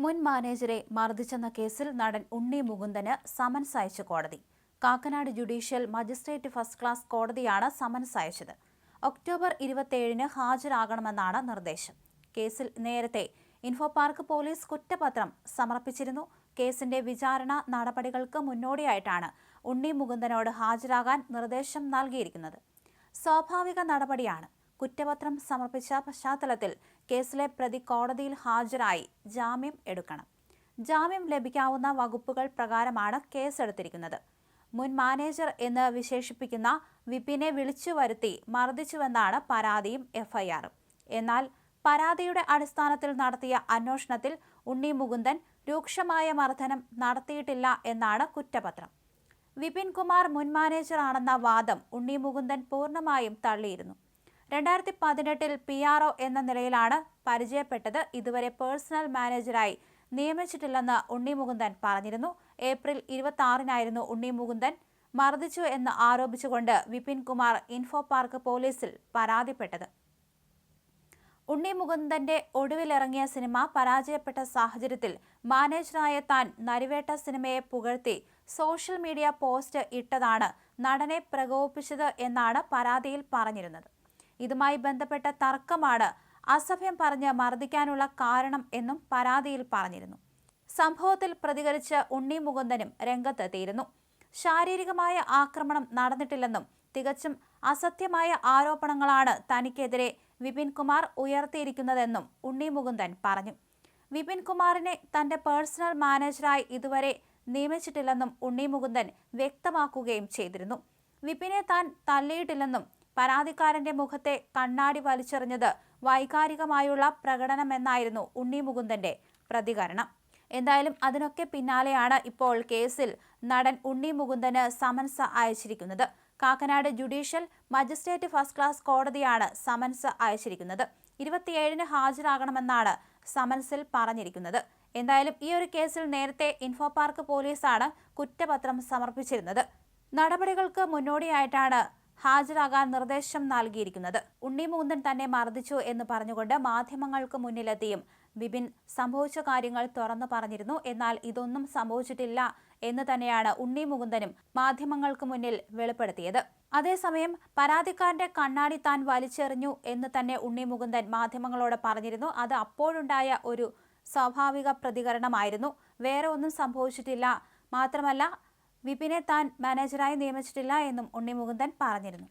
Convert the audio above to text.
മുൻ മാനേജരെ മർദ്ദിച്ചെന്ന കേസിൽ നടൻ ഉണ്ണി മുകുന്ദന് സമൻസ് അയച്ച കോടതി. Kakkanad judicial magistrate first class കോടതിയാണ് സമൻസ് അയച്ചത്. ഒക്ടോബർ 27-ന് ഹാജരാകണമെന്നാണ് നിർദ്ദേശം. കേസിൽ നേരത്തെ ഇൻഫോപാർക്ക് പോലീസ് കുറ്റപത്രം സമർപ്പിച്ചിരുന്നു. കേസിന്റെ വിചാരണ നടപടികൾക്ക് മുന്നോടിയായിട്ടാണ് ഉണ്ണി മുകുന്ദനോട് ഹാജരാകാൻ നിർദ്ദേശം നൽകിയിരിക്കുന്നത്. സ്വാഭാവിക നടപടിയാണ്. കുറ്റപത്രം സമർപ്പിച്ച പശ്ചാത്തലത്തിൽ കേസിലെ പ്രതി കോടതിയിൽ ഹാജരായി ജാമ്യം എടുക്കണം. ജാമ്യം ലഭിക്കാവുന്ന വകുപ്പുകൾ പ്രകാരമാണ് കേസെടുത്തിരിക്കുന്നത്. മുൻ മാനേജർ എന്ന് വിശേഷിപ്പിക്കുന്ന വിപിനെ വിളിച്ചു വരുത്തി മർദ്ദിച്ചുവെന്നാണ് പരാതിയും എഫ്ഐആറും. എന്നാൽ പരാതിയുടെ അടിസ്ഥാനത്തിൽ നടത്തിയ അന്വേഷണത്തിൽ ഉണ്ണി മുകുന്ദൻ രൂക്ഷമായ മർദ്ദനം നടത്തിയിട്ടില്ല എന്നാണ് കുറ്റപത്രം. വിപിൻ കുമാർ മുൻ മാനേജറാണെന്ന വാദം ഉണ്ണി മുകുന്ദൻ പൂർണ്ണമായും തള്ളിയിരുന്നു. 2018-ൽ PRO എന്ന നിലയിലാണ് പരിചയപ്പെട്ടത്. ഇതുവരെ പേഴ്സണൽ മാനേജരായി നിയമിച്ചിട്ടില്ലെന്ന് ഉണ്ണി മുകുന്ദൻ പറഞ്ഞിരുന്നു. ഏപ്രിൽ 26-നായിരുന്നു ഉണ്ണി മുകുന്ദൻ മർദ്ദിച്ചു എന്ന് ആരോപിച്ചുകൊണ്ട് വിപിൻ കുമാർ ഇൻഫോപാർക്ക് പോലീസിൽ പരാതിപ്പെട്ടത്. ഉണ്ണി മുകുന്ദന്റെ ഒടുവിലിറങ്ങിയ സിനിമ പരാജയപ്പെട്ട സാഹചര്യത്തിൽ മാനേജറായ താൻ നരിവേട്ട സിനിമയെ പുകഴ്ത്തി സോഷ്യൽ മീഡിയ പോസ്റ്റ് ഇട്ടതാണ് നടനെ പ്രകോപിപ്പിച്ചത് എന്നാണ് പരാതിയിൽ പറഞ്ഞിരുന്നത്. ഇതുമായി ബന്ധപ്പെട്ട തർക്കമാണ് അസഭ്യം പറഞ്ഞ് മർദ്ദിക്കാനുള്ള കാരണം എന്നും പരാതിയിൽ പറഞ്ഞിരുന്നു. സംഭവത്തിൽ പ്രതികരിച്ച് ഉണ്ണി മുകുന്ദനും രംഗത്തെത്തിയിരുന്നു. ശാരീരികമായ ആക്രമണം നടന്നിട്ടില്ലെന്നും തികച്ചും അസത്യമായ ആരോപണങ്ങളാണ് തനിക്കെതിരെ വിപിൻ കുമാർ ഉയർത്തിയിരിക്കുന്നതെന്നും ഉണ്ണി മുകുന്ദൻ പറഞ്ഞു. വിപിൻ കുമാറിനെ തന്റെ പേഴ്സണൽ മാനേജറായി ഇതുവരെ നിയമിച്ചിട്ടില്ലെന്നും ഉണ്ണി മുകുന്ദൻ വ്യക്തമാക്കുകയും ചെയ്തിരുന്നു. വിപിനെ താൻ തള്ളിയിട്ടില്ലെന്നും പരാതിക്കാരന്റെ മുഖത്തെ കണ്ണാടി വലിച്ചെറിഞ്ഞത് വൈകാരികമായുള്ള പ്രകടനമെന്നായിരുന്നു ഉണ്ണി മുകുന്ദന്റെ പ്രതികരണം. എന്തായാലും അതിനൊക്കെ പിന്നാലെയാണ് ഇപ്പോൾ കേസിൽ നടൻ ഉണ്ണി മുകുന്ദന് സമൻസ് അയച്ചിരിക്കുന്നത്. Kakkanad judicial magistrate first class കോടതിയാണ് സമൻസ് അയച്ചിരിക്കുന്നത്. 27-ന് ഹാജരാകണമെന്നാണ് സമൻസിൽ പറഞ്ഞിരിക്കുന്നത്. എന്തായാലും ഈ ഒരു കേസിൽ നേരത്തെ ഇൻഫോപാർക്ക് പോലീസാണ് കുറ്റപത്രം സമർപ്പിച്ചിരുന്നത്. നടപടികൾക്ക് മുന്നോടിയായിട്ടാണ് ഹാജരാകാൻ നിർദ്ദേശം നൽകിയിരിക്കുന്നത്. ഉണ്ണി മുകുന്ദൻ തന്നെ മർദ്ദിച്ചു എന്ന് പറഞ്ഞുകൊണ്ട് മാധ്യമങ്ങൾക്ക് മുന്നിലെത്തിയും വിപിൻ സംഭവിച്ച കാര്യങ്ങൾ തുറന്നു പറഞ്ഞിരുന്നു. എന്നാൽ ഇതൊന്നും സംഭവിച്ചിട്ടില്ല എന്ന് തന്നെയാണ് ഉണ്ണി മുകുന്ദനും മാധ്യമങ്ങൾക്ക് മുന്നിൽ വെളിപ്പെടുത്തിയത്. അതേസമയം പരാതിക്കാരന്റെ കണ്ണാടി താൻ വലിച്ചെറിഞ്ഞു എന്ന് തന്നെ ഉണ്ണി മുകുന്ദൻ മാധ്യമങ്ങളോട് പറഞ്ഞിരുന്നു. അത് അപ്പോഴുണ്ടായ ഒരു സ്വാഭാവിക പ്രതികരണമായിരുന്നു. വേറെ ഒന്നും സംഭവിച്ചിട്ടില്ല. മാത്രമല്ല വിപിനെ താൻ മാനേജറായി നിയമിച്ചിട്ടില്ല എന്നും ഉണ്ണി മുകുന്ദൻ പറഞ്ഞിരുന്നു.